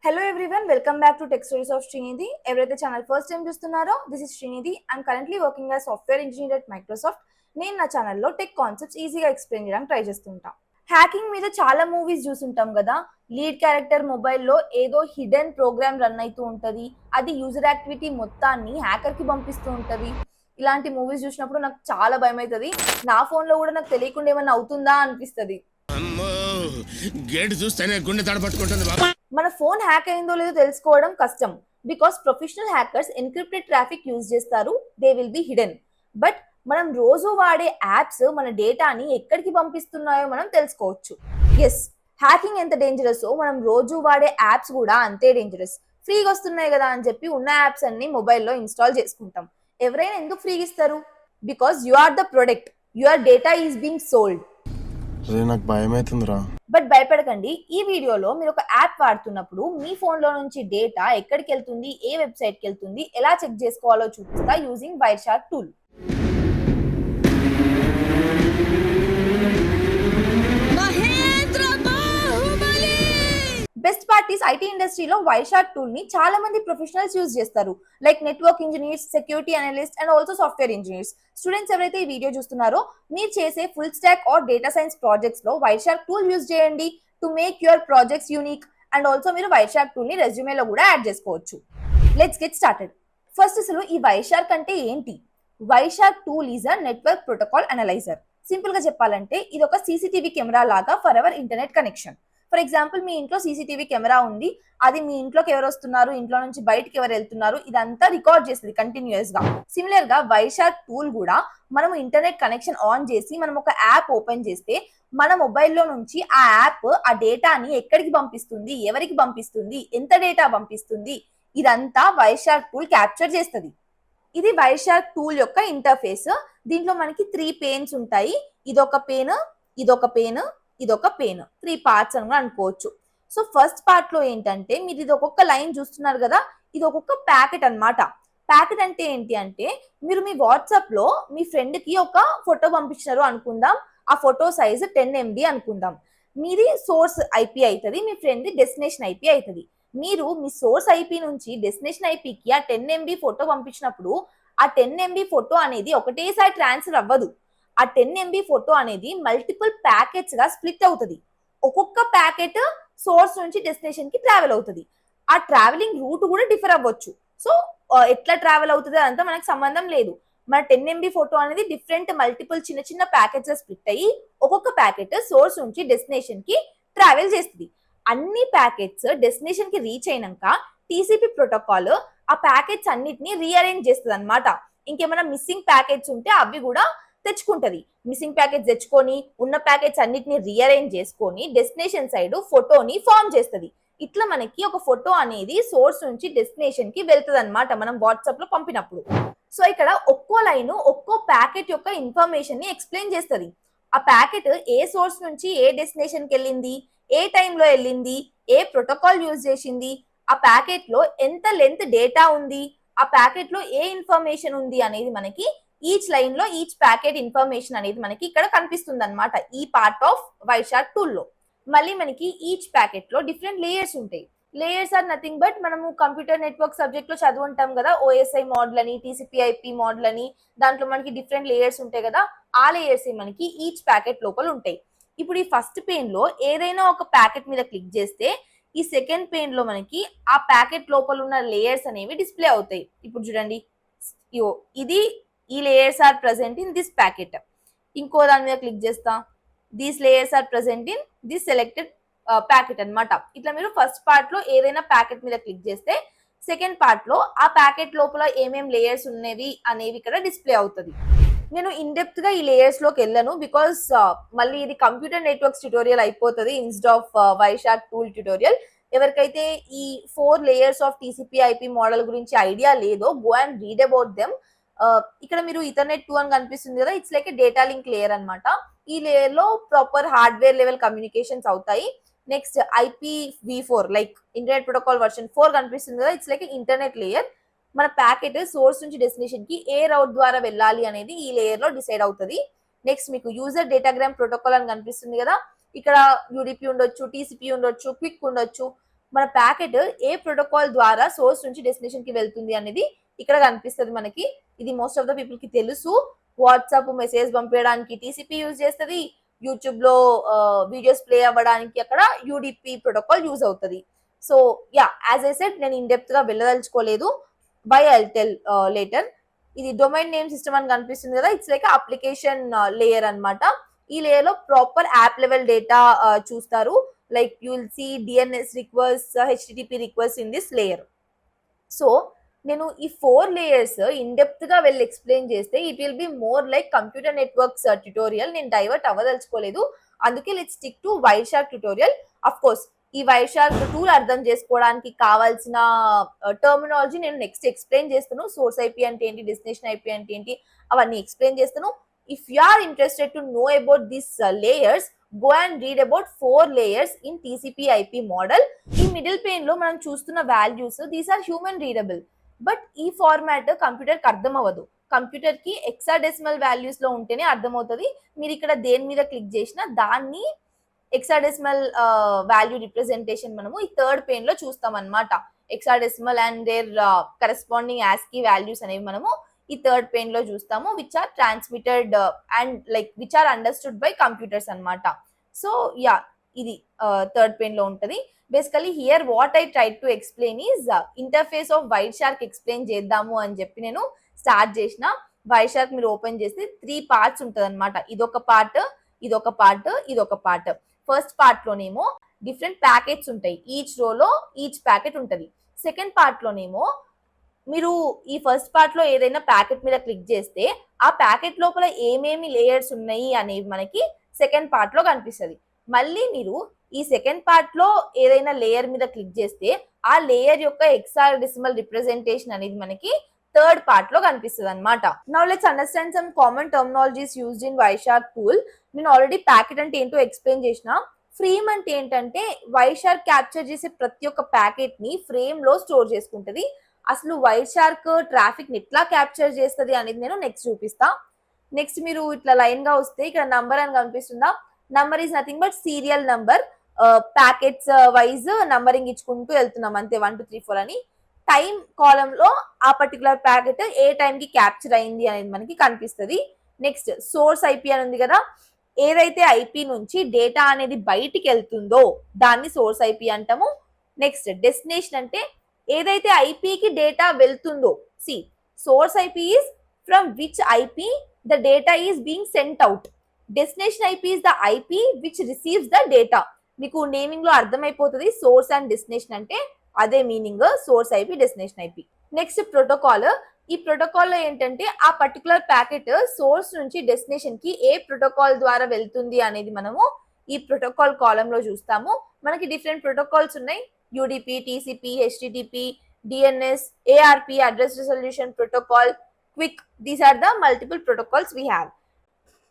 Hello everyone, welcome back to Tech Stories of Srinidhi. ఎవరైతే channel first time చూస్తున్నారో this is Srinidhi. I'm currently working as software engineer at Microsoft. నేను నా ఛానల్లో tech concepts ఈజీగా explain చేయడానికి try చేస్తుంటా. Hacking మీద చాలా మూవీస్ చూసుంటాం కదా. లీడ్ క్యారెక్టర్ మొబైల్లో ఏదో హిడెన్ ప్రోగ్రామ్ రన్ అవుతూ ఉంటుంది, అది యూజర్ యాక్టివిటీ మొత్తాన్ని హ్యాకర్కి పంపిస్తూ ఉంటుంది. ఇలాంటి మూవీస్ చూసినప్పుడు నాకు చాలా భయం అవుతుంది. నా ఫోన్లో కూడా నాకు తెలియకుండా ఏమన్నా అవుతుందా అనిపిస్తుంది. మన ఫోన్ హ్యాక్ అయిందో లేదో తెలుసుకోవడం కష్టం, because professional hackers encrypted traffic use చేస్తారు. They will be hidden. But మనం రోజు వాడే యాప్స్ మన డేటాని ఎక్కడికి పంపిస్తున్నాయో మనం తెలుసుకోవచ్చు. ఎస్, హ్యాకింగ్ ఎంత డేంజరస్ మనం రోజు వాడే యాప్స్ కూడా అంతే డేంజరస్. ఫ్రీగా వస్తున్నాయి కదా అని చెప్పి ఉన్న యాప్స్ అన్ని మొబైల్లో ఇన్స్టాల్ చేసుకుంటాం. ఎవరైనా ఎందుకు ఫ్రీగా ఇస్తారు? Because you are the product, your data is being sold. నాకు భయమైతుందిరా. బట్ భయపడకండి. ఈ వీడియోలో మీరు ఒక యాప్ వాడుతున్నప్పుడు మీ ఫోన్ లో నుంచి డేటా ఎక్కడికి వెళ్తుంది, ఏ వెబ్సైట్ కి వెళ్తుంది, ఎలా చెక్ చేసుకోవాలో చూపిస్తా using Wireshark tool. Best part is IT ఇండస్ట్రీలో వైర్షార్క్ టూల్ ని చాలా మంది ప్రొఫెషనల్స్ యూజ్ చేస్తారు, like network engineers, security analyst and also software engineers. Students ఎవరైతే ఈ వీడియో చూస్తున్నారో మీరు చేసే full stack or data science projects లో వైర్షార్క్ టూల్ యూజ్ చేయండి to make your projects unique. And also మీరు వైర్షార్క్ టూల్ ని రెజ్యూమేలో కూడా యాడ్ చేసుకోవచ్చు. Let's get started. ఫస్ట్ అసలు ఈ వైర్షార్క్ అంటే ఏంటి? Wireshark tool is a network protocol analyser. Simple గా చెప్పాలంటే ఇది ఒక సీసీటీవీ కెమెరా లాగా for our internet connection. For example, మీ ఇంట్లో సీసీటీవీ కెమెరా ఉంది, అది మీ ఇంట్లోకి ఎవరు వస్తున్నారు, ఇంట్లో నుంచి బయటకి ఎవరు వెళ్తున్నారు, ఇదంతా రికార్డ్ చేస్తుంది కంటిన్యూస్ గా. సిమిలర్ గా వైర్షార్క్ టూల్ కూడా మనం ఇంటర్నెట్ కనెక్షన్ ఆన్ చేసి మనం ఒక యాప్ ఓపెన్ చేస్తే మన మొబైల్లో నుంచి ఆ యాప్ ఆ డేటాని ఎక్కడికి పంపిస్తుంది, ఎవరికి పంపిస్తుంది, ఎంత డేటా పంపిస్తుంది, ఇదంతా వైర్షార్క్ టూల్ క్యాప్చర్ చేస్తుంది. ఇది వైర్షార్క్ టూల్ యొక్క ఇంటర్ఫేస్. దీంట్లో మనకి 3 పేన్స్ ఉంటాయి. ఇదొక పేన్, ఇదొక పేన్, ఇదొక పేన్. 3 పార్ట్స్ అని అనుకోవచ్చు. సో ఫస్ట్ పార్ట్ లో ఏంటంటే మీరు ఇది ఒక్కొక్క లైన్ చూస్తున్నారు కదా, ఇది ఒక్కొక్క ప్యాకెట్ అన్నమాట. ప్యాకెట్ అంటే ఏంటి అంటే, మీరు మీ వాట్సాప్ లో మీ ఫ్రెండ్ కి ఒక ఫోటో పంపించారు అనుకుందాం. ఆ ఫోటో సైజ్ 10 MB అనుకుందాం. మీది సోర్స్ ఐపీ అవుతుంది, మీ ఫ్రెండ్ డెస్టినేషన్ ఐపీ అవుతుంది. మీరు మీ సోర్స్ ఐపీ నుంచి డెస్టినేషన్ ఐపీకి ఆ 10 MB ఫోటో పంపించినప్పుడు ఆ 10 MB ఫోటో అనేది ఒకటేసారి ట్రాన్స్ఫర్ అవ్వదు. ఆ 10 MB ఫోటో అనేది మల్టిపుల్ ప్యాకెట్స్ గా స్ప్లిట్ అవుతుంది. ఒక్కొక్క ప్యాకెట్ సోర్స్ నుంచి డెస్టినేషన్ కి ట్రావెల్ అవుతుంది. ఆ ట్రావెలింగ్ రూట్ కూడా డిఫర్ అవ్వచ్చు. సో ఎట్లా ట్రావెల్ అవుతుంది అదంతా మనకు సంబంధం లేదు. మన 10 MB ఫోటో అనేది డిఫరెంట్ మల్టిపుల్ చిన్న చిన్న ప్యాకెట్స్ స్ప్లిట్ అయ్యి ఒక్కొక్క ప్యాకెట్ సోర్స్ నుంచి డెస్టినేషన్ కి ట్రావెల్ చేస్తుంది. అన్ని ప్యాకెట్స్ డెస్టినేషన్ కి రీచ్ అయినాక టీసీపీ ప్రోటోకాల్ ఆ ప్యాకెట్స్ అన్నిటిని రీఅరేంజ్ చేస్తుంది అనమాట. ఇంకేమైనా మిస్సింగ్ ప్యాకెట్స్ ఉంటే అవి కూడా తెచ్చుకుంటది. మిస్సింగ్ ప్యాకెట్స్ తెచ్చుకొని ఉన్న ప్యాకెట్స్ అన్నిటిని రీఅరేంజ్ చేసుకొని డెస్టినేషన్ సైడ్ ఫోటోని ఫార్మ్ చేస్తుంది. ఇట్లా మనకి ఒక ఫోటో అనేది సోర్స్ నుంచి డెస్టినేషన్ కి వెళ్తుంది అనమాట మనం వాట్సాప్ లో పంపినప్పుడు. సో ఇక్కడ ఒక్కో లైన్ ఒక్కో ప్యాకెట్ యొక్క ఇన్ఫర్మేషన్ ని ఎక్స్ప్లెయిన్ చేస్తుంది. ఆ ప్యాకెట్ ఏ సోర్స్ నుంచి ఏ డెస్టినేషన్ కి వెళ్ళింది, ఏ టైంలో వెళ్ళింది, ఏ ప్రోటోకాల్ యూజ్ చేసింది, ఆ ప్యాకెట్ లో ఎంత లెంత్ డేటా ఉంది, ఆ ప్యాకెట్ లో ఏ ఇన్ఫర్మేషన్ ఉంది అనేది మనకి ఈచ్ లైన్ లో ఈచ్ ప్యాకెట్ ఇన్ఫర్మేషన్ అనేది మనకి ఇక్కడ కనిపిస్తుంది అనమాట ఈ పార్ట్ ఆఫ్ వైర్షార్క్ టూల్ లో. మళ్ళీ మనకి ఈచ్ ప్యాకెట్ లో డిఫరెంట్ లేయర్స్ ఉంటాయి. లేయర్స్ ఆర్ నథింగ్ బట్ మనము కంప్యూటర్ నెట్వర్క్ సబ్జెక్ట్ లో చదువుంటాం కదా, ఓఎస్ఐ మోడల్ అని, టీసీపీ/ఐపీ మోడల్ అని. దాంట్లో మనకి డిఫరెంట్ లేయర్స్ ఉంటాయి కదా, ఆ లేయర్స్ మనకి ఈచ్ ప్యాకెట్ లోపల ఉంటాయి. ఇప్పుడు ఈ ఫస్ట్ పేన్ లో ఏదైనా ఒక ప్యాకెట్ మీద క్లిక్ చేస్తే ఈ సెకండ్ పేన్ లో మనకి ఆ ప్యాకెట్ లోపల ఉన్న లేయర్స్ అనేవి డిస్ప్లే అవుతాయి. ఇప్పుడు చూడండి, ఇది ఈ layers are present in this packet. ఇంకో దాని మీద క్లిక్ చేస్తా, these layers are present in this selected packet అనమాట. ఇట్లా మీరు ఫస్ట్ పార్ట్ లో ఏదైనా ప్యాకెట్ మీద క్లిక్ చేస్తే సెకండ్ పార్ట్ లో ఆ ప్యాకెట్ లోపల ఏమేం లేయర్స్ ఉన్నవి అనేవి ఇక్కడ డిస్ప్లే అవుతుంది. నేను ఇన్ డెప్త్ గా ఈ లేయర్స్ లోకి వెళ్ళను, బికాస్ మళ్ళీ ఇది కంప్యూటర్ నెట్వర్క్స్ ట్యూటోరియల్ అయిపోతుంది ఇన్స్టెడ్ ఆఫ్ వైర్షార్క్ టూల్ ట్యూటోరియల్. ఎవరికైతే ఈ 4 లేయర్స్ ఆఫ్ టీసీపీ/ఐపీ మోడల్ గురించి ఐడియా లేదో, go and read about them. ఇక్కడ మీరు ఈథర్నెట్ 2 అని కనిపిస్తుంది కదా, it's like data link layer అనమాట. ఈ లేయర్ లో ప్రాపర్ హార్డ్వేర్ లెవెల్ కమ్యూనికేషన్స్ అవుతాయి. Next IPv4 like internet protocol version 4 కనిపిస్తుంది కదా, ఇట్స్ లైక్ ఇంటర్నెట్ లేయర్. మన ప్యాకెట్ సోర్స్ నుంచి డెస్టినేషన్ కి ఏ రౌట్ ద్వారా వెళ్ళాలి అనేది ఈ లేయర్ లో డిసైడ్ అవుతుంది. నెక్స్ట్ మీకు యూజర్ డేటాగ్రామ్ ప్రోటోకాల్ అని కనిపిస్తుంది కదా, ఇక్కడ యూడిపి ఉండొచ్చు, టీసీపీ ఉండొచ్చు, క్విక్ ఉండొచ్చు. మన ప్యాకెట్ ఏ ప్రోటోకాల్ ద్వారా సోర్స్ నుంచి డెస్టినేషన్ కి వెళ్తుంది అనేది ఇక్కడ కనిపిస్తుంది మనకి. ఇది మోస్ట్ ఆఫ్ ద పీపుల్ కి తెలుసు. వాట్సాప్ మెసేజ్ పంపించడానికి టీసీపీ యూజ్ చేస్తుంది, యూట్యూబ్ లో వీడియోస్ ప్లే అవ్వడానికి అక్కడ యూడిపి ప్రోటోకాల్ యూజ్ అవుతుంది. So yeah, as I said, నేను ఇన్ డెప్త్ గా వెళ్ళదలుచుకోలేదు. By I tell later. ఇది డొమైన్ నేమ్ సిస్టమ్ అని కనిపిస్తుంది కదా, ఇట్స్ లైక్ అప్లికేషన్ లేయర్ అన్నమాట. ఈ లేయర్ లో ప్రాపర్ యాప్ లెవెల్ డేటా చూస్తారు. Like you will see DNS request, HTTP request in this layer. So నేను ఈ 4 లేయర్స్ ఇన్ డెప్త్ గా వెళ్ళి ఎక్స్ప్లెయిన్ చేస్తే it will be more like computer networks tutorial. నేను డైవర్ట్ అవ్వదలుచుకోలేదు, అందుకే let's stick to Wireshark tutorial. Of course ఈ Wireshark tool అర్థం చేసుకోవడానికి కావాల్సిన టర్మినాలజీ నేను నెక్స్ట్ ఎక్స్ప్లెయిన్ చేస్తాను. సోర్స్ ఐపీ అంటే ఏంటి, డెస్టినేషన్ ఐపీ అంటే ఏంటి, అవన్నీ ఎక్స్ప్లెయిన్ చేస్తాను. If you are interested to know about this layers, go and read about 4 layers in TCP IP model. ఈ మిడిల్ పెయిన్ లో మనం చూస్తున్న values, these are human readable. But ఈ ఫార్మాట్ కంప్యూటర్ కి అర్థం అవ్వదు. కంప్యూటర్ కి హెక్సాడెసిమల్ వాల్యూస్ లో ఉంటేనే అర్థమవుతుంది. మీరు ఇక్కడ దేని మీద క్లిక్ చేసినా దాన్ని హెక్సాడెసిమల్ వాల్యూ రిప్రజెంటేషన్ మనము ఈ థర్డ్ పెయిన్ లో చూస్తాం అన్నమాట. Hexadecimal and their corresponding ASCII values అనేవి మనము ఈ థర్డ్ పెయిన్ లో చూస్తాము, which are transmitted and like which are understood by computers అన్నమాట. సో యా, ఇది థర్డ్ పెయిన్ లో ఉంటది. Basically here what I try to explain is interface of Wireshark explain చేద్దాము అని చెప్పి నేను స్టార్ట్ చేసిన. వైర్ షార్క్ మీరు ఓపెన్ చేస్తే 3 పార్ట్స్ ఉంటది అనమాట. ఇదొక పార్ట్, ఇదొక పార్ట్, ఇదొక పార్ట్. ఫస్ట్ పార్ట్ లోనేమో డిఫరెంట్ ప్యాకెట్స్ ఉంటాయి, ఈచ్ రోలో ఈచ్ ప్యాకెట్ ఉంటది. సెకండ్ పార్ట్ లోనేమో మీరు ఈ ఫస్ట్ పార్ట్ లో ఏదైనా ప్యాకెట్ మీద క్లిక్ చేస్తే ఆ ప్యాకెట్ లోపల ఏమేమి లేయర్స్ ఉన్నాయి అనేవి మనకి సెకండ్ పార్ట్ లో కనిపిస్తుంది. మళ్ళీ మీరు ఈ సెకండ్ పార్ట్ లో ఏదైనా లేయర్ మీద క్లిక్ చేస్తే ఆ లేయర్ యొక్క హెక్సాడెసిమల్ రిప్రజెంటేషన్ అనేది మనకి థర్డ్ పార్ట్ లో కనిపిస్తుంది అనమాట. Now let's understand some common terminologies used in wire shark tool. నేను ఆల్రెడీ ప్యాకెట్ అంటే ఏంటో ఎక్స్ప్లెయిన్ చేసిన. ఫ్రేమ్ అంటే ఏంటంటే వైర్ షార్క్ క్యాప్చర్ చేసే ప్రతి ఒక్క ప్యాకెట్ ని ఫ్రేమ్ లో స్టోర్ చేసుకుంటది. అసలు వైర్ షార్క్ ట్రాఫిక్ ని ఎట్లా క్యాప్చర్ చేస్తుంది అనేది నేను నెక్స్ట్ చూపిస్తా. నెక్స్ట్ మీరు ఇట్లా లైన్ గా వస్తే ఇక్కడ నంబర్ అని కనిపిస్తుందా, number is nothing but serial number. Packets wise numbering ఇచ్చుకుంటూ వెళ్తున్నాం అంతే, 1 2 3 4 అని. టైం కాలం లో ఆ పర్టికులర్ ప్యాకెట్ ఏ టైం కి క్యాప్చర్ అయింది అనేది మనకి కనిపిస్తుంది. నెక్స్ట్ సోర్స్ ఐపీ అని ఉంది కదా, ఏదైతే ఐపీ నుంచి డేటా అనేది బయటికి వెళ్తుందో దాన్ని సోర్స్ ఐపీ అంటాము. నెక్స్ట్ డెస్టినేషన్ అంటే ఏదైతే ఐపీకి డేటా వెళ్తుందో, see source IP is from which IP the data is being sent out. Destination IP is the IP which receives the data. మీకు నేమింగ్ లో అర్థమైపోతుంది, సోర్స్ అండ్ డెస్టినేషన్ అంటే అదే meaning, source IP destination IP. Next protocol. ఈ protocol లో ఏంటంటే ఆ particular packet source నుంచి డెస్టినేషన్ కి ఏ ప్రోటోకాల్ ద్వారా వెళ్తుంది అనేది మనము ఈ ప్రోటోకాల్ కాలం లో చూస్తాము. మనకి డిఫరెంట్ ప్రోటోకాల్స్ ఉన్నాయి, UDP, TCP, HTTP, DNS, ARP, address resolution protocol, QUIC. These are the multiple protocols we have.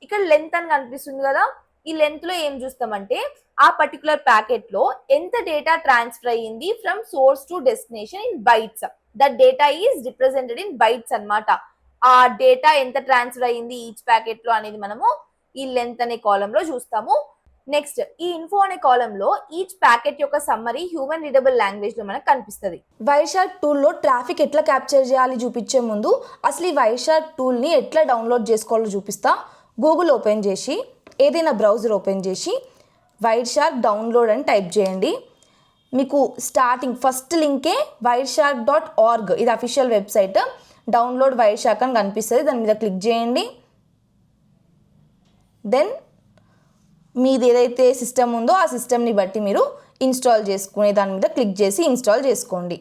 ఇక్కడ లెంత్ అని కనిపిస్తుంది కదా, ఈ లెంత్ లో ఏం చూస్తామంటే ఆ పర్టికులర్ ప్యాకెట్ లో ఎంత డేటా ట్రాన్స్ఫర్ అయ్యింది from source to destination in bytes. That data is represented in bytes అన్నమాట. ఆ డేటా ఎంత ట్రాన్స్ఫర్ అయ్యింది ఈచ్ ప్యాకెట్ లో అనేది మనము ఈ లెంత్ అనే కాలం లో చూస్తాము. నెక్స్ట్ ఈ ఇన్ఫో అనే కాలం లో ఈచ్ ప్యాకెట్ యొక్క సమ్మరీ హ్యూమన్ రీడబుల్ లాంగ్వేజ్ లో మనకు కనిపిస్తుంది. వైర్ షార్క్ టూల్ లో ట్రాఫిక్ ఎట్లా క్యాప్చర్ చేయాలి చూపించే ముందు అసలు ఈ వైర్ షార్క్ టూల్ ని ఎట్లా డౌన్లోడ్ చేసుకోవాలో చూపిస్తా. గూగుల్ ఓపెన్ చేసి ఏదైనా బ్రౌజర్ ఓపెన్ చేసి వైర్ షార్క్ డౌన్లోడ్ అని టైప్ చేయండి. మీకు స్టార్టింగ్ ఫస్ట్ లింకే wireshark.org, ఇది official website. Download wire shark అని కనిపిస్తుంది, దాని మీద క్లిక్ చేయండి. దెన్ మీది ఏదైతే సిస్టమ్ ఉందో ఆ సిస్టమ్ని బట్టి మీరు ఇన్స్టాల్ చేసుకునే దాని మీద క్లిక్ చేసి ఇన్స్టాల్ చేసుకోండి.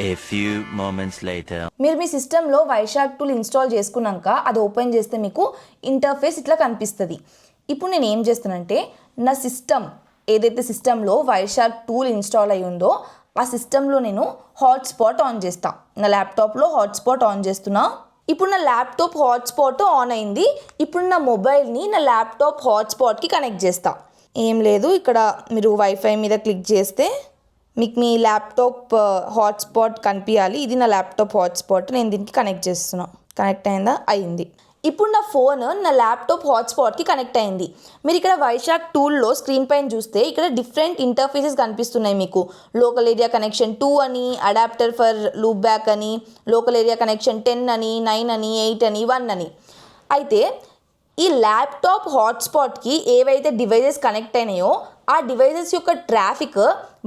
A few moments later. మీరు మీ సిస్టంలో వైర్ షార్క్ టూల్ ఇన్స్టాల్ చేసుకున్నాక అది ఓపెన్ చేస్తే మీకు ఇంటర్ఫేస్ ఇట్లా కనిపిస్తుంది. ఇప్పుడు నేను ఏం చేస్తానంటే నా సిస్టమ్ ఏదైతే సిస్టంలో వైర్ షార్క్ టూల్ ఇన్స్టాల్ అయి ఉందో ఆ సిస్టంలో నేను హాట్స్పాట్ ఆన్ చేస్తా. నా ల్యాప్టాప్లో హాట్స్పాట్ ఆన్ చేస్తున్నా. ఇప్పుడు నా ల్యాప్టాప్ హాట్స్పాట్ ఆన్ అయింది. ఇప్పుడు నా మొబైల్ని నా ల్యాప్టాప్ హాట్స్పాట్కి కనెక్ట్ చేస్తా. ఏం లేదు, ఇక్కడ మీరు వైఫై మీద క్లిక్ చేస్తే మీకు మీ ల్యాప్టాప్ హాట్స్పాట్ కనిపించాలి. ఇది నా ల్యాప్టాప్ హాట్స్పాట్, నేను దీనికి కనెక్ట్ చేస్తున్నా. కనెక్ట్ అయిందా? అయింది. ఇప్పుడు నా ఫోన్ నా ల్యాప్టాప్ హాట్స్పాట్కి కనెక్ట్ అయింది. మీరు ఇక్కడ వైశాఖ్ టూల్లో స్క్రీన్ పైన చూస్తే ఇక్కడ డిఫరెంట్ ఇంటర్ఫేసెస్ కనిపిస్తున్నాయి మీకు. లోకల్ ఏరియా కనెక్షన్ 2 అని, అడాప్టర్ ఫర్ లూప్ బ్యాక్ అని, లోకల్ ఏరియా కనెక్షన్ 10 అని, 9 అని, 8 అని, 1 అని. అయితే ఈ ల్యాప్టాప్ హాట్స్పాట్కి ఏవైతే డివైజెస్ కనెక్ట్ అయినాయో ఆ డివైజెస్ యొక్క ట్రాఫిక్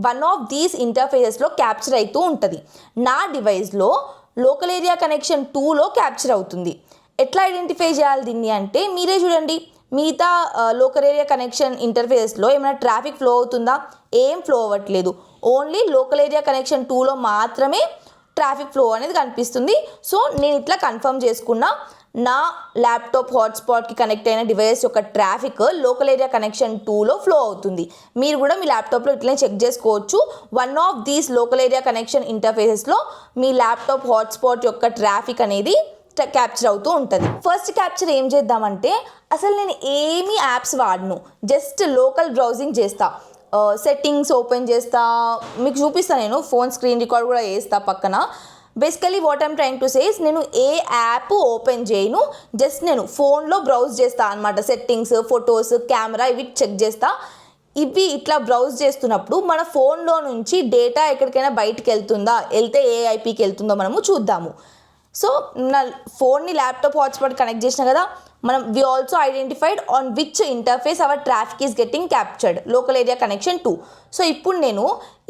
వన్ ఆఫ్ దీస్ ఇంటర్ఫేసెస్లో క్యాప్చర్ అవుతూ ఉంటుంది. నా డివైస్లో లోకల్ ఏరియా కనెక్షన్ 2లో క్యాప్చర్ అవుతుంది. ఎట్లా ఐడెంటిఫై చేయాలి దీన్ని అంటే మీరే చూడండి. మిగతా లోకల్ ఏరియా కనెక్షన్ ఇంటర్ఫేస్లో ఏమైనా ట్రాఫిక్ ఫ్లో అవుతుందా? ఏం ఫ్లో అవ్వట్లేదు. ఓన్లీ లోకల్ ఏరియా కనెక్షన్ 2లో మాత్రమే ట్రాఫిక్ ఫ్లో అనేది కనిపిస్తుంది. సో నేను ఇట్లా కన్ఫర్మ్ చేసుకున్నా నా ల్యాప్టాప్ హాట్స్పాట్కి కనెక్ట్ అయిన డివైస్ యొక్క ట్రాఫిక్ లోకల్ ఏరియా కనెక్షన్ 2లో ఫ్లో అవుతుంది. మీరు కూడా మీ ల్యాప్టాప్లో ఇట్లనే చెక్ చేసుకోవచ్చు. One of these local area connection ఇంటర్ఫేసెస్లో మీ ల్యాప్టాప్ హాట్స్పాట్ యొక్క ట్రాఫిక్ అనేది క్యాప్చర్ అవుతూ ఉంటుంది. ఫస్ట్ క్యాప్చర్ ఏం చేద్దామంటే అసలు నేను ఏమీ యాప్స్ వాడను, జస్ట్ లోకల్ బ్రౌజింగ్ చేస్తా. సెట్టింగ్స్ ఓపెన్ చేస్తా, మీకు చూపిస్తాను. నేను ఫోన్ స్క్రీన్ రికార్డ్ కూడా చేస్తా పక్కన. Basically what I'm trying to says, నేను ఏ యాప్ ఓపెన్ చేయను, జస్ట్ నేను ఫోన్లో బ్రౌజ్ చేస్తా అనమాట. సెట్టింగ్స్, ఫొటోస్, కెమెరా ఇవి చెక్ చేస్తా. ఇవి ఇట్లా బ్రౌజ్ చేస్తున్నప్పుడు మన ఫోన్లో నుంచి డేటా ఎక్కడికైనా బయటకు వెళ్తుందా, వెళ్తే ఏ ఐపీకి వెళ్తుందో మనము చూద్దాము. సో నా ఫోన్ని ల్యాప్టాప్ హాట్స్పాట్ కనెక్ట్ చేసిన కదా, మనం we also identified on which interface our traffic is getting captured, local area connection 2. So ఇప్పుడు నేను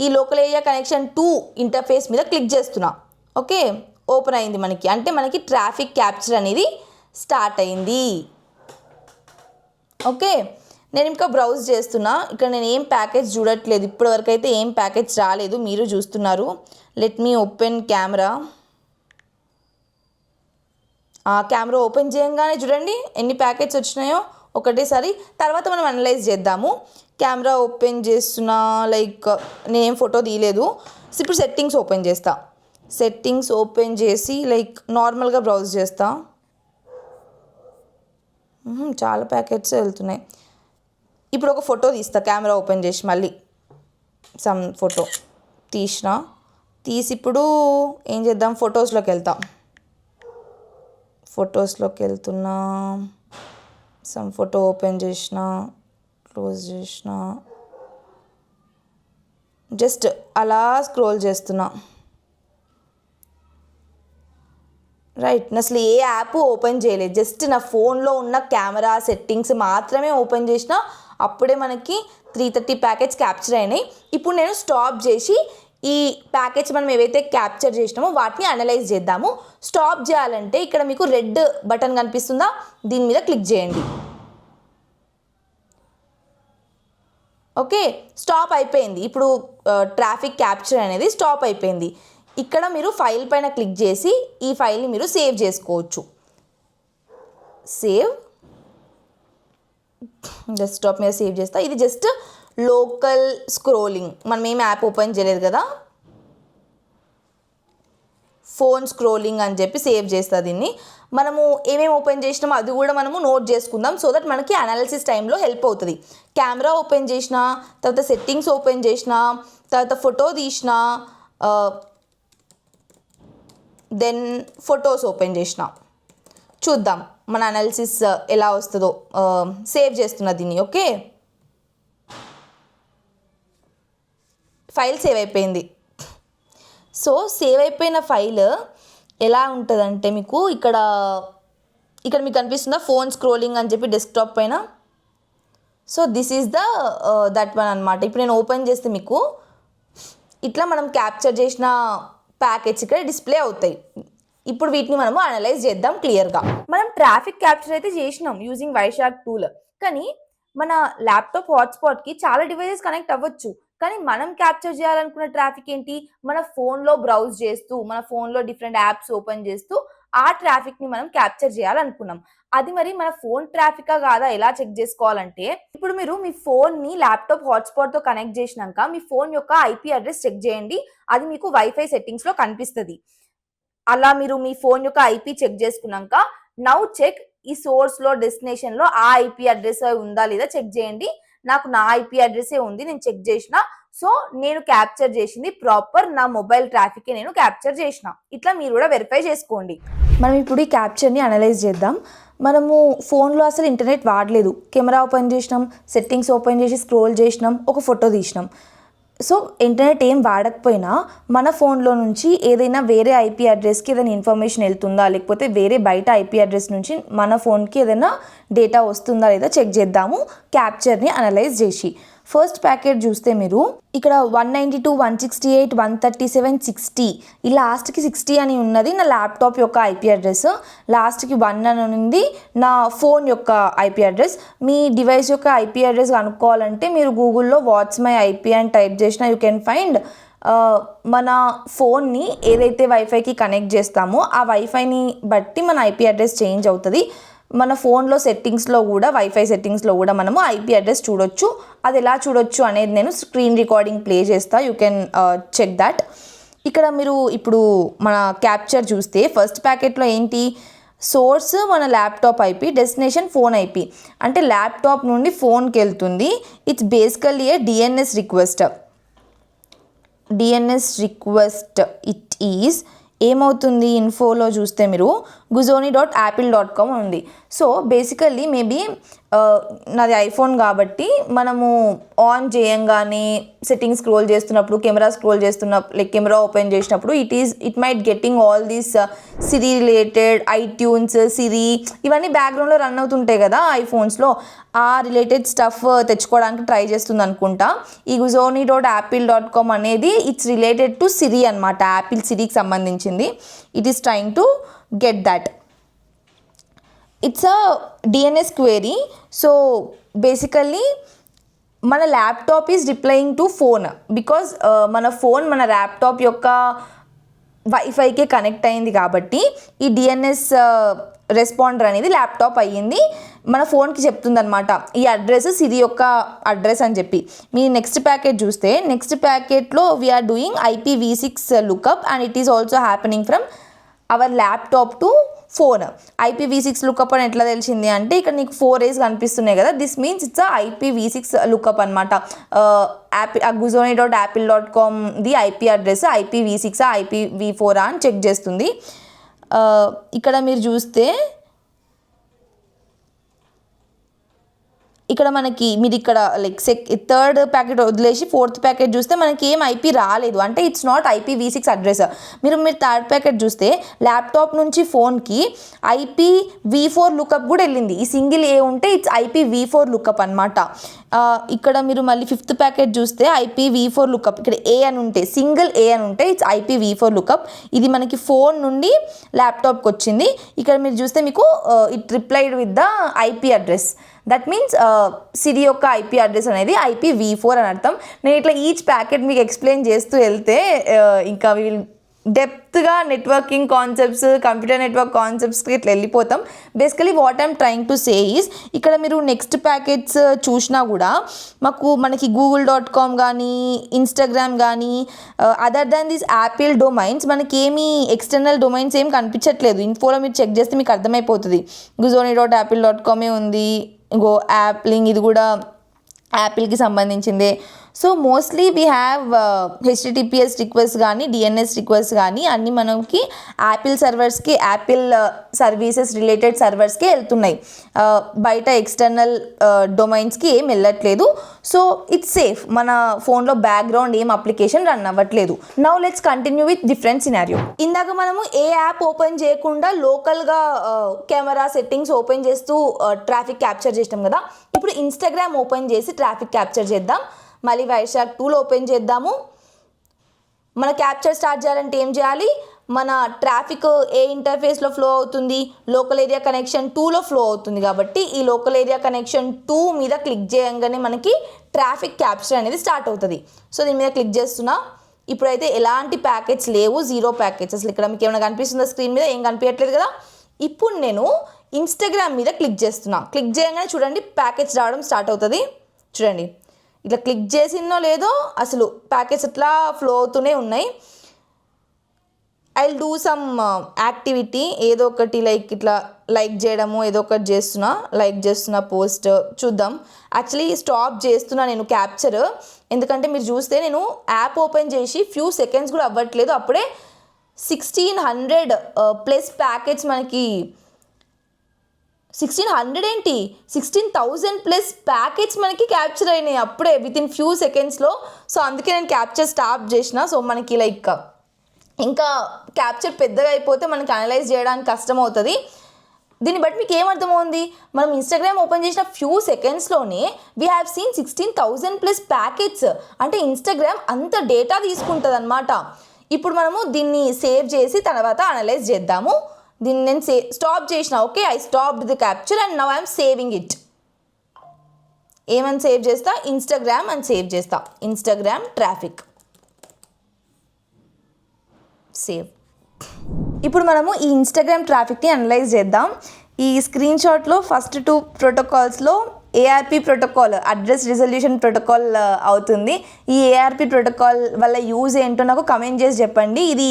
ఈ లోకల్ ఏరియా కనెక్షన్ 2 ఇంటర్ఫేస్ మీద క్లిక్ చేస్తున్నా. ఓకే, ఓపెన్ అయింది మనకి. అంటే మనకి ట్రాఫిక్ క్యాప్చర్ అనేది స్టార్ట్ అయింది. ఓకే, నేను ఇంకా బ్రౌజ్ చేస్తున్నా. ఇక్కడ నేను ఏం ప్యాకేజ్ చూడట్లేదు, ఇప్పటివరకు అయితే ఏం ప్యాకేజ్ రాలేదు, మీరు చూస్తున్నారు. Let me open camera. ఆ కెమెరా ఓపెన్ చేయగానే చూడండి ఎన్ని ప్యాకెట్స్ వచ్చినాయో ఒకటేసారి. తర్వాత మనం అనలైజ్ చేద్దాము. కెమెరా ఓపెన్ చేస్తున్నా, లైక్ నేనేం ఫోటో తీయలేదు. ఇప్పుడు సెట్టింగ్స్ ఓపెన్ చేస్తా. సెట్టింగ్స్ ఓపెన్ చేసి లైక్ నార్మల్గా బ్రౌజ్ చేస్తా. చాలా ప్యాకెట్స్ వెళ్తున్నాయి. ఇప్పుడు ఒక ఫోటో తీస్తా కెమెరా ఓపెన్ చేసి, మళ్ళీ సమ్ ఫోటో తీసి ఇప్పుడు ఏం చేద్దాం, ఫొటోస్లోకి వెళ్తాం. ఫొటోస్లోకి వెళ్తున్నా, సమ్ ఫోటో ఓపెన్ చేసిన, క్లోజ్ చేసిన, జస్ట్ అలా స్క్రోల్ చేస్తున్నా. రైట్, నేను అసలు ఏ యాప్ ఓపెన్ చేయలేదు, జస్ట్ నా ఫోన్లో ఉన్న కెమెరా సెట్టింగ్స్ మాత్రమే ఓపెన్ చేసిన. అప్పుడే మనకి 330 ప్యాకెట్స్ క్యాప్చర్ అయినాయి. ఇప్పుడు నేను స్టాప్ చేసి ఈ ప్యాకెట్స్ మనం ఏవైతే క్యాప్చర్ చేసినామో వాటిని అనలైజ్ చేద్దాము. స్టాప్ చేయాలంటే ఇక్కడ మీకు రెడ్ బటన్ కనిపిస్తుందా, దీని మీద క్లిక్ చేయండి. ఓకే, స్టాప్ అయిపోయింది. ఇప్పుడు ట్రాఫిక్ క్యాప్చర్ అనేది స్టాప్ అయిపోయింది. ఇక్కడ మీరు ఫైల్ పైన క్లిక్ చేసి ఈ ఫైల్ని మీరు సేవ్ చేసుకోవచ్చు. సేవ్, డెస్క్టాప్ మీద సేవ్ చేస్తా. ఇది జస్ట్ లోకల్ స్క్రోలింగ్, మనం ఏం యాప్ ఓపెన్ చేయలేదు కదా, ఫోన్ స్క్రోలింగ్ అని చెప్పి సేవ్ చేస్తా దీన్ని. మనము ఏమేమి ఓపెన్ చేసినామో అది కూడా మనము నోట్ చేసుకుందాం, సో దట్ మనకి అనాలిసిస్ టైంలో హెల్ప్ అవుతుంది. కెమెరా ఓపెన్ చేసిన తర్వాత, సెట్టింగ్స్ ఓపెన్ చేసిన తర్వాత, ఫోటో తీసిన, దెన్ ఫొటోస్ ఓపెన్ చేసిన. చూద్దాం మన అనాలిసిస్ ఎలా వస్తుందో. సేవ్ చేస్తున్నా దీన్ని. ఓకే, ఫైల్ సేవ్ అయిపోయింది. సో సేవ్ అయిపోయిన ఫైల్ ఎలా ఉంటుందంటే మీకు ఇక్కడ మీకు కనిపిస్తుందా ఫోన్ స్క్రోలింగ్ అని చెప్పి డెస్క్టాప్ పైన. So this is that one అనమాట. ఇప్పుడు నేను ఓపెన్ చేస్తే మీకు ఇట్లా మనం క్యాప్చర్ చేసిన ప్యాకెట్స్ ఇక్కడ డిస్ప్లే అవుతాయి. ఇప్పుడు వీటిని మనము అనలైజ్ చేద్దాం క్లియర్గా. మనం ట్రాఫిక్ క్యాప్చర్ అయితే చేసినాం యూజింగ్ వైశాఖ్ టూల్, కానీ మన ల్యాప్టాప్ హాట్స్పాట్కి చాలా డివైజెస్ కనెక్ట్ అవ్వచ్చు. కానీ మనం క్యాప్చర్ చేయాలనుకున్న ట్రాఫిక్ ఏంటి, మన ఫోన్లో బ్రౌజ్ చేస్తూ, మన ఫోన్లో డిఫరెంట్ యాప్స్ ఓపెన్ చేస్తూ ఆ ట్రాఫిక్ని మనం క్యాప్చర్ చేయాలనుకున్నాం. అది మరి మన ఫోన్ ట్రాఫికా కాదా ఎలా చెక్ చేసుకోవాలంటే, ఇప్పుడు మీరు మీ ఫోన్ని ల్యాప్టాప్ హాట్స్పాట్తో కనెక్ట్ చేసినాక మీ ఫోన్ యొక్క ఐపీ అడ్రస్ చెక్ చేయండి. అది మీకు వైఫై సెట్టింగ్స్లో కనిపిస్తుంది. అలా మీరు మీ ఫోన్ యొక్క ఐపీ చెక్ చేసుకున్నాక నౌ చెక్ ఈ సోర్స్లో డెస్టినేషన్లో ఆ ఐపీ అడ్రస్ ఉందా లేదా చెక్ చేయండి. నాకు నా ఐపీ అడ్రస్సే ఉంది, నేను చెక్ చేసిన. సో నేను క్యాప్చర్ చేసింది ప్రాపర్ నా మొబైల్ ట్రాఫిక్ నేను క్యాప్చర్ చేసిన. ఇట్లా మీరు కూడా వెరిఫై చేసుకోండి. మనం ఇప్పుడు ఈ క్యాప్చర్ని అనలైజ్ చేద్దాం. మనము ఫోన్లో అసలు ఇంటర్నెట్ వాడలేదు, కెమెరా ఓపెన్ చేసినాం, సెట్టింగ్స్ ఓపెన్ చేసి స్క్రోల్ చేసినాం, ఒక ఫోటో తీసినాం. సో ఇంటర్నెట్ ఏం వాడకపోయినా మన ఫోన్లో నుంచి ఏదైనా వేరే ఐపీ అడ్రస్కి ఏదైనా ఇన్ఫర్మేషన్ వెళ్తుందా, లేకపోతే వేరే బయట ఐపీ అడ్రస్ నుంచి మన ఫోన్కి ఏదైనా డేటా వస్తుందా లేదా చెక్ చేద్దాము క్యాప్చర్ని అనలైజ్ చేసి. ఫస్ట్ ప్యాకెట్ చూస్తే మీరు ఇక్కడ 192, 168, 137, 60 ఈ లాస్ట్కి 60 అని ఉన్నది నా ల్యాప్టాప్ యొక్క ఐపీ అడ్రస్, లాస్ట్కి 1 అని ఉంది నా ఫోన్ యొక్క ఐపీ అడ్రస్. మీ డివైస్ యొక్క ఐపీ అడ్రస్ కనుక్కోవాలంటే మీరు గూగుల్లో వాట్స్ మై ఐపీ అని టైప్ చేసినా యూ కెన్ ఫైండ్. మన ఫోన్ని ఏదైతే వైఫైకి కనెక్ట్ చేస్తామో ఆ వైఫైని బట్టి మన ఐపీ అడ్రస్ చేంజ్ అవుతుంది. మన ఫోన్లో సెట్టింగ్స్లో కూడా వైఫై సెట్టింగ్స్లో కూడా మనము ఐపీ అడ్రస్ చూడొచ్చు. అది ఎలా చూడొచ్చు అనేది నేను స్క్రీన్ రికార్డింగ్ ప్లే చేస్తా, యూ కెన్ చెక్ దాట్. ఇక్కడ మీరు ఇప్పుడు మన క్యాప్చర్ చూస్తే ఫస్ట్ ప్యాకెట్లో ఏంటి, సోర్స్ మన laptop IP, destination phone IP. అంటే ల్యాప్టాప్ నుండి ఫోన్కి వెళ్తుంది. It's basically a DNS request. It is ఏమవుతుంది ఇన్ఫోలో చూస్తే మీరు guzoni.apple.com ఉంది. సో బేసికల్లీ మేబీ నాది ఐఫోన్ కాబట్టి మనము ఆన్ చేయంగానే సెట్టింగ్ స్క్రోల్ చేస్తున్నప్పుడు, కెమెరా స్క్రోల్ చేస్తున్నప్పుడు, లైక్ కెమెరా ఓపెన్ చేసినప్పుడు it might getting all these Siri related, iTunes, Siri ఇవన్నీ బ్యాక్గ్రౌండ్లో రన్ అవుతుంటాయి కదా ఐఫోన్స్లో. ఆ రిలేటెడ్ స్టఫ్ తెచ్చుకోవడానికి ట్రై చేస్తుంది అనుకుంటా. ఈ guzoni.apple.com అనేది ఇట్స్ రిలేటెడ్ టు సిరి అనమాట, యాపిల్ సిరికి సంబంధించింది. It is trying to get that. It's a DNS query. So basically మన laptop is replying to phone because మన ఫోన్ మన ల్యాప్టాప్ యొక్క వైఫైకే కనెక్ట్ అయింది కాబట్టి ఈ డిఎన్ఎస్ రెస్పాండర్ అనేది ల్యాప్టాప్ అయ్యింది, మన ఫోన్కి చెప్తుంది అనమాట ఈ అడ్రస్ సిరి యొక్క అడ్రస్ అని చెప్పి. మీ నెక్స్ట్ ప్యాకెట్ చూస్తే నెక్స్ట్ ప్యాకెట్లో we're doing IPv6 lookup and it is also happening from our laptop to phone. IPv6 lookup అని ఎట్లా తెలిసింది అంటే ఇక్కడ నీకు 4 A's కనిపిస్తున్నాయి కదా, this means it's IPv6 lookup అనమాట. guzoni.apple.com the IP address IPv6 IPv4 అని చెక్ చేస్తుంది. ఇక్కడ మీరు చూస్తే ఇక్కడ మీరు ఇక్కడ లైక్ థర్డ్ ప్యాకెట్ వదిలేసి ఫోర్త్ ప్యాకెట్ చూస్తే మనకి ఏం ఐపీ రాలేదు, అంటే ఇట్స్ నాట్ IPv6 అడ్రస్. మీరు థర్డ్ ప్యాకెట్ చూస్తే ల్యాప్టాప్ నుంచి ఫోన్కి IPv4 లుకప్ కూడా వెళ్ళింది. ఈ సింగిల్ ఏ ఉంటే ఇట్స్ IPv4 లుకప్ అనమాట. ఇక్కడ మీరు మళ్ళీ ఫిఫ్త్ ప్యాకెట్ చూస్తే IPv4 లుకప్, ఇక్కడ ఏ అని ఉంటే సింగిల్ ఏ అని ఉంటే ఇట్స్ IPv4 లుకప్. ఇది మనకి ఫోన్ నుండి ల్యాప్టాప్కి వచ్చింది. ఇక్కడ మీరు చూస్తే మీకు it replied with the IP address. That means Siri యొక్క ఐపీ అడ్రస్ అనేది IPv4 అని అర్థం. నేను ఇట్లా ఈచ్ ప్యాకెట్ మీకు ఎక్స్ప్లెయిన్ చేస్తూ వెళ్తే ఇంకా విల్ డెప్త్గా నెట్వర్కింగ్ కాన్సెప్ట్స్, కంప్యూటర్ నెట్వర్క్ కాన్సెప్ట్స్కి ఇట్లా వెళ్ళిపోతాం. Basically what I'm trying to say is ఇక్కడ మీరు నెక్స్ట్ ప్యాకెట్స్ చూసినా కూడా మనకి google.com కానీ ఇన్స్టాగ్రామ్ కానీ other than these Apple domains మనకి ఏమీ ఎక్స్టర్నల్ డొమైన్స్ ఏం కనిపించట్లేదు. ఇన్ఫోలో మీరు చెక్ చేస్తే మీకు అర్థమైపోతుంది. guzoni.apple.com ఉంది, ఇంకో యాప్ లింక్, ఇది కూడా యాపిల్కి సంబంధించిందే. So mostly we have HTTPS request కానీ డిఎన్ఎస్ రిక్వెస్ట్ కానీ అన్నీ మనకి యాపిల్ సర్వర్స్కి, యాపిల్ సర్వీసెస్ రిలేటెడ్ సర్వర్స్కి వెళ్తున్నాయి, బయట ఎక్స్టర్నల్ డొమైన్స్కి ఏం వెళ్ళట్లేదు. సో ఇట్స్ సేఫ్, మన ఫోన్లో బ్యాక్గ్రౌండ్ ఏం అప్లికేషన్ రన్ అవ్వట్లేదు. Now let's continue with different scenario. ఇందాక మనము ఏ యాప్ ఓపెన్ చేయకుండా లోకల్గా కెమెరా సెట్టింగ్స్ ఓపెన్ చేస్తూ ట్రాఫిక్ క్యాప్చర్ చేసినాం కదా, ఇప్పుడు ఇన్స్టాగ్రామ్ ఓపెన్ చేసి ట్రాఫిక్ క్యాప్చర్ చేద్దాం. మళ్ళీ వైశాఖ్ టూల్ ఓపెన్ చేద్దాము. మన క్యాప్చర్ స్టార్ట్ చేయాలంటే ఏం చేయాలి, మన ట్రాఫిక్ ఏ ఇంటర్ఫేస్లో ఫ్లో అవుతుంది, లోకల్ ఏరియా కనెక్షన్ 2లో ఫ్లో అవుతుంది కాబట్టి ఈ లోకల్ ఏరియా కనెక్షన్ 2 మీద క్లిక్ చేయగానే మనకి ట్రాఫిక్ క్యాప్చర్ అనేది స్టార్ట్ అవుతుంది. సో దీని మీద క్లిక్ చేస్తున్నా. ఇప్పుడైతే ఎలాంటి ప్యాకెట్స్ లేవు, 0 ప్యాకెట్స్. అసలు ఇక్కడ మీకు ఏమైనా కనిపిస్తుందా స్క్రీన్ మీద? ఏం కనిపించట్లేదు కదా. ఇప్పుడు నేను ఇన్స్టాగ్రామ్ మీద క్లిక్ చేస్తున్నా. క్లిక్ చేయగానే చూడండి ప్యాకెట్స్ రావడం స్టార్ట్ అవుతుంది. చూడండి ఇట్లా క్లిక్ చేసిందో లేదో అసలు ప్యాకెట్స్ అట్లా ఫ్లో అవుతూనే ఉన్నాయి. I will do some activity, ఏదో ఒకటి ఇట్లా లైక్ చేయడము, ఏదో ఒకటి లైక్ చేస్తున్నా పోస్ట్ చూద్దాం. యాక్చువల్లీ స్టాప్ చేస్తున్నా నేను క్యాప్చర్, ఎందుకంటే మీరు చూస్తే నేను యాప్ ఓపెన్ చేసి ఫ్యూ సెకండ్స్ కూడా అవ్వట్లేదు, అప్పుడే 1600+ ప్యాకెట్స్ మనకి 1600 ఏంటి 16,000 ప్లస్ ప్యాకెట్స్ మనకి క్యాప్చర్ అయినాయి అప్పుడే వితిన్ ఫ్యూ సెకండ్స్లో. సో అందుకే నేను క్యాప్చర్ స్టాప్ చేసిన. సో మనకి లైక్ ఇంకా క్యాప్చర్ పెద్దగా అయిపోతే మనకి అనలైజ్ చేయడానికి కష్టం అవుతుంది. దీన్ని బట్టి మీకు ఏమర్థమవుంది, మనం ఇన్స్టాగ్రామ్ ఓపెన్ చేసిన ఫ్యూ సెకండ్స్లోనే we have seen 16,000 plus packets. అంటే ఇన్స్టాగ్రామ్ అంత డేటా తీసుకుంటుంది అనమాట. ఇప్పుడు మనము దీన్ని సేవ్ చేసి తర్వాత అనలైజ్ చేద్దాము. దీన్ని నేను స్టాప్ చేసిన. Okay, I stopped the capture and now I'm saving it. ఏమని సేవ్ చేస్తా, ఇన్స్టాగ్రామ్ అని సేవ్ చేస్తా. Instagram traffic save. ఇప్పుడు మనము ఈ ఇన్స్టాగ్రామ్ ట్రాఫిక్ని అనలైజ్ చేద్దాం. ఈ స్క్రీన్ షాట్లో ఫస్ట్ 2 ప్రోటోకాల్స్లో ARP protocol, address resolution protocol అవుతుంది. ఈ ఏఆర్పి ప్రోటోకాల్ వల్ల యూజ్ ఏంటో నాకు కమెంట్ చేసి చెప్పండి. ఇది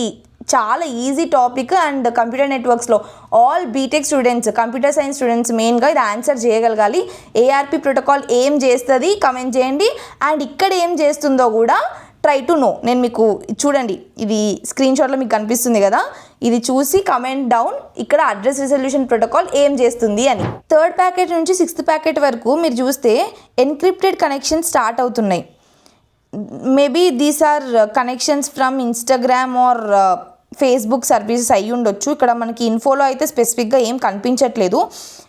చాలా ఈజీ టాపిక్ అండ్ కంప్యూటర్ నెట్వర్క్స్లో all BTech students, computer science students మెయిన్గా ఇది ఆన్సర్ చేయగలగాలి. ఏఆర్పి ప్రోటోకాల్ ఏం చేస్తుంది కమెంట్ చేయండి, అండ్ ఇక్కడ ఏం చేస్తుందో కూడా ట్రై టు నో. నేను మీకు చూడండి, ఇది స్క్రీన్ షాట్లో మీకు కనిపిస్తుంది కదా, ఇది చూసి కమెంట్ డౌన్ ఇక్కడ అడ్రస్ రిజల్యూషన్ ప్రోటోకాల్ ఏం చేస్తుంది అని. 3rd ప్యాకెట్ నుంచి 6th ప్యాకెట్ వరకు మీరు చూస్తే ఎన్క్రిప్టెడ్ కనెక్షన్ స్టార్ట్ అవుతున్నాయి. Maybe these are connections from Instagram or Facebook services అయ్యి ఉండొచ్చు. ఇక్కడ మనకి ఇన్ఫోలో అయితే స్పెసిఫిక్గా ఏం కనిపించట్లేదు.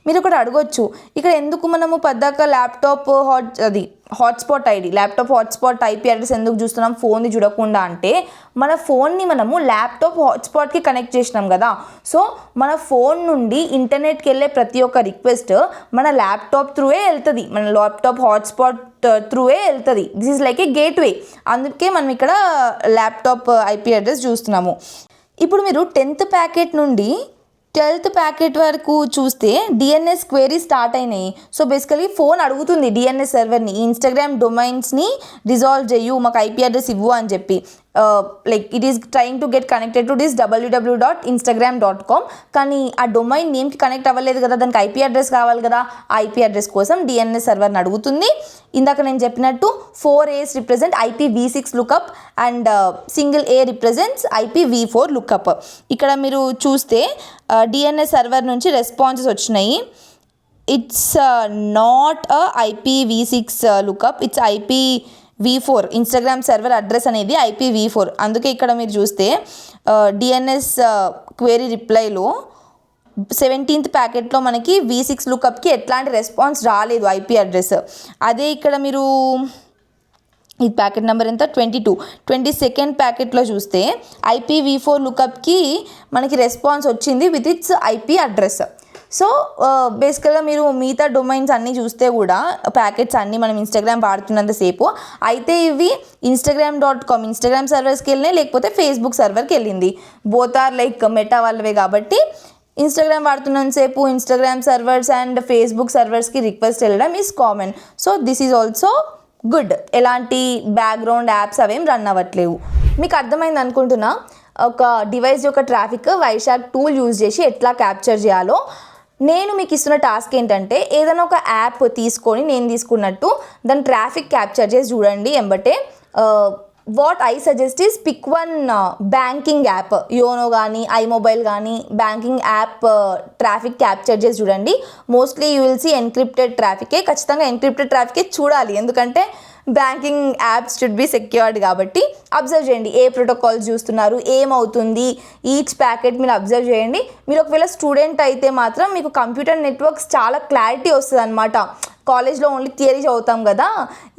మీరు ఒకటి అడగొచ్చు, ఇక్కడ ఎందుకు మనము పద్దాక laptop hotspot ID, laptop hotspot IP address ఎందుకు చూస్తున్నాం ఫోన్ని చూడకుండా అంటే, మన ఫోన్ని మనము ల్యాప్టాప్ హాట్స్పాట్కి కనెక్ట్ చేసినాం కదా. సో మన ఫోన్ నుండి ఇంటర్నెట్కి వెళ్ళే ప్రతి ఒక్క రిక్వెస్ట్ మన ల్యాప్టాప్ త్రూవే వెళ్తుంది, మన ల్యాప్టాప్ హాట్స్పాట్ త్రూవే వెళ్తుంది. This is like A gateway. అందుకే మనం ఇక్కడ ల్యాప్టాప్ ఐపీ అడ్రస్ చూస్తున్నాము. ఇప్పుడు మీరు 10th ప్యాకెట్ నుండి 12th ప్యాకెట్ వరకు చూస్తే డిఎన్ఎస్ క్వెరీ స్టార్ట్ అయినాయి. సో బేసికలీ ఫోన్ అడుగుతుంది డిఎన్ఎస్ సర్వర్ని, ఇన్స్టాగ్రామ్ డొమైన్స్ని రిజాల్వ్ చేయు, మాకు ఐపీ అడ్రస్ ఇవ్వు అని చెప్పి. Like it is trying to get connected to this www.instagram.com. కానీ ఆ డొమైన్ నేమ్కి కనెక్ట్ అవ్వలేదు కదా, దానికి ఐపీ అడ్రస్ కావాలి కదా. ఆ ఐపీ అడ్రస్ కోసం డిఎన్ఎస్ సర్వర్ని అడుగుతుంది. ఇందాక నేను చెప్పినట్టు 4 A's represent IPv6 lookup and single A represents IPv4 lookup. ఇక్కడ మీరు చూస్తే డిఎన్ఎస్ సర్వర్ నుంచి రెస్పాన్సెస్ వచ్చినాయి. It's not IPv6 lookup, it's IPv4. Instagram server address అనేది IPv4. అందుకే ఇక్కడ మీరు చూస్తే డిఎన్ఎస్ క్వెరీ రిప్లైలో 17th ప్యాకెట్లో మనకి V6 లుకప్కి ఎట్లాంటి రెస్పాన్స్ రాలేదు ఐపీ అడ్రస్. అదే ఇక్కడ మీరు ఈ ప్యాకెట్ నెంబర్ ఎంత 22nd ప్యాకెట్లో చూస్తే IPv4 లుకప్కి మనకి రెస్పాన్స్ వచ్చింది with its IP address. So బేసికల్గా మీరు మిగతా డొమైన్స్ అన్నీ చూస్తే కూడా ప్యాకెట్స్ అన్నీ మనం ఇన్స్టాగ్రామ్ వాడుతున్నంతసేపు అయితే ఇవి instagram.com ఇన్స్టాగ్రామ్ సర్వర్స్కి వెళ్ళినాయి, లేకపోతే ఫేస్బుక్ సర్వర్కి వెళ్ళింది. బోత్ ఆర్ లైక్ మెటా వాళ్ళవే కాబట్టి ఇన్స్టాగ్రామ్ వాడుతున్నంతసేపు ఇన్స్టాగ్రామ్ సర్వర్స్ అండ్ ఫేస్బుక్ సర్వర్స్కి రిక్వెస్ట్ వెళ్ళడం is common. So this is also good. ఎలాంటి బ్యాక్గ్రౌండ్ యాప్స్ అవేం రన్ అవ్వట్లేవు. మీకు అర్థమైంది అనుకుంటున్నా ఒక డివైస్ యొక్క ట్రాఫిక్ వైశాఖ్ టూల్ యూజ్ చేసి ఎట్లా క్యాప్చర్ చేయాలో. నేను మీకు ఇస్తున్న టాస్క్ ఏంటంటే ఏదైనా ఒక యాప్ తీసుకొని నేను తీసుకున్నట్టు దాని ట్రాఫిక్ క్యాప్చర్ చేసి చూడండి ఎంబటే. What I suggest is pick one banking app, YONO కానీ ఐమొబైల్ కానీ బ్యాంకింగ్ యాప్ ట్రాఫిక్ క్యాప్చర్ చేసి చూడండి. Mostly you will see encrypted ట్రాఫికే. ఖచ్చితంగా ఎన్క్రిప్టెడ్ ట్రాఫికే చూడాలి, ఎందుకంటే banking apps should be secured కాబట్టి. అబ్జర్వ్ చేయండి ఏ ప్రోటోకాల్స్ చూస్తున్నారు, ఏమవుతుంది, ఈచ్ ప్యాకెట్ మీరు అబ్జర్వ్ చేయండి. మీరు ఒకవేళ స్టూడెంట్ అయితే మాత్రం మీకు కంప్యూటర్ నెట్వర్క్స్ చాలా క్లారిటీ వస్తుంది అనమాట. కాలేజ్లో ఓన్లీ థియరీ చదువుతాం కదా,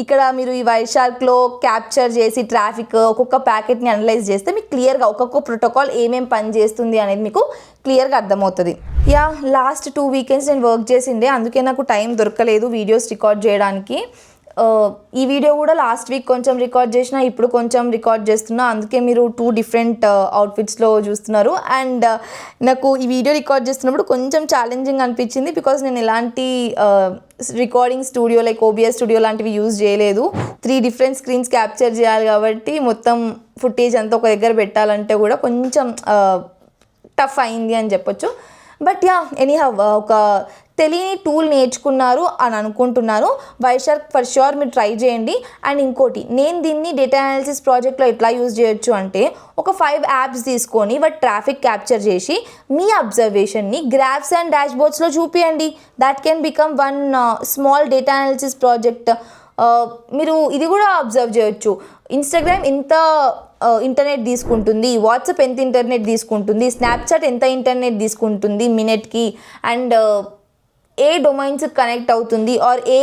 ఇక్కడ మీరు ఈ వైశాఖ్లో క్యాప్చర్ చేసి ట్రాఫిక్ ఒక్కొక్క ప్యాకెట్ని అనలైజ్ చేస్తే మీకు క్లియర్గా ఒక్కొక్క ప్రోటోకాల్ ఏమేమి పని చేస్తుంది అనేది మీకు క్లియర్గా అర్థమవుతుంది. యా, లాస్ట్ 2 వీకెండ్స్ నేను వర్క్ చేసిండే, అందుకే నాకు టైం దొరకలేదు వీడియోస్ రికార్డ్ చేయడానికి. ఈ వీడియో కూడా లాస్ట్ వీక్ కొంచెం రికార్డ్ చేసిన, ఇప్పుడు కొంచెం రికార్డ్ చేస్తున్నా. అందుకే మీరు 2 డిఫరెంట్ అవుట్ఫిట్స్లో చూస్తున్నారు. అండ్ నాకు ఈ వీడియో రికార్డ్ చేస్తున్నప్పుడు కొంచెం ఛాలెంజింగ్ అనిపించింది, బికాజ్ నేను ఎలాంటి recording studio like OBS studio లాంటివి యూజ్ చేయలేదు. 3 డిఫరెంట్ స్క్రీన్స్ క్యాప్చర్ చేయాలి కాబట్టి మొత్తం ఫుటేజ్ అంతా ఒక దగ్గర పెట్టాలంటే కూడా కొంచెం టఫ్ అయింది అని చెప్పొచ్చు. బట్ యా, ఎనీహౌ ఒక తెలియని టూల్ నేర్చుకున్నారు అని అనుకుంటున్నాను. వైషార్క్ ఫర్ ష్యూర్ మీరు ట్రై చేయండి. అండ్ ఇంకోటి, నేను దీన్ని డేటా అనాలిసిస్ ప్రాజెక్ట్లో ఎట్లా యూజ్ చేయొచ్చు అంటే, ఒక 5 యాప్స్ తీసుకొని వాటి ట్రాఫిక్ క్యాప్చర్ చేసి మీ అబ్జర్వేషన్ని గ్రాఫ్స్ అండ్ డాష్బోర్డ్స్లో చూపియండి. That can become one small data analysis project. మీరు ఇది కూడా అబ్జర్వ్ చేయొచ్చు, ఇన్స్టాగ్రామ్ ఎంత ఇంటర్నెట్ తీసుకుంటుంది, వాట్సాప్ ఎంత ఇంటర్నెట్ తీసుకుంటుంది, స్నాప్చాట్ ఎంత ఇంటర్నెట్ తీసుకుంటుంది మినిట్కి, అండ్ ఏ డొమైన్స్ కనెక్ట్ అవుతుంది ఆర్ ఏ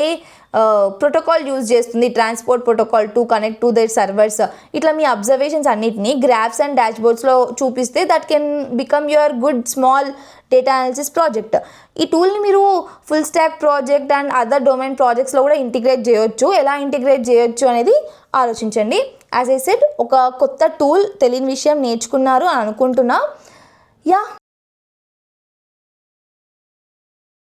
ప్రోటోకాల్ యూజ్ చేస్తుంది, transport protocol to connect to their servers. ఇట్లా మీ అబ్జర్వేషన్స్ అన్నిటిని గ్రాఫ్స్ అండ్ డాష్బోర్డ్స్లో చూపిస్తే that can become your good small data analysis project. ఈ టూల్ని మీరు full stack project and other domain ప్రాజెక్ట్స్లో కూడా ఇంటిగ్రేట్ చేయొచ్చు. ఎలా ఇంటిగ్రేట్ చేయొచ్చు అనేది ఆలోచించండి. యాజ్ ఐ సెడ్, ఒక కొత్త టూల్ తెలియని విషయం నేర్చుకున్నారు అని అనుకుంటున్నా. యా,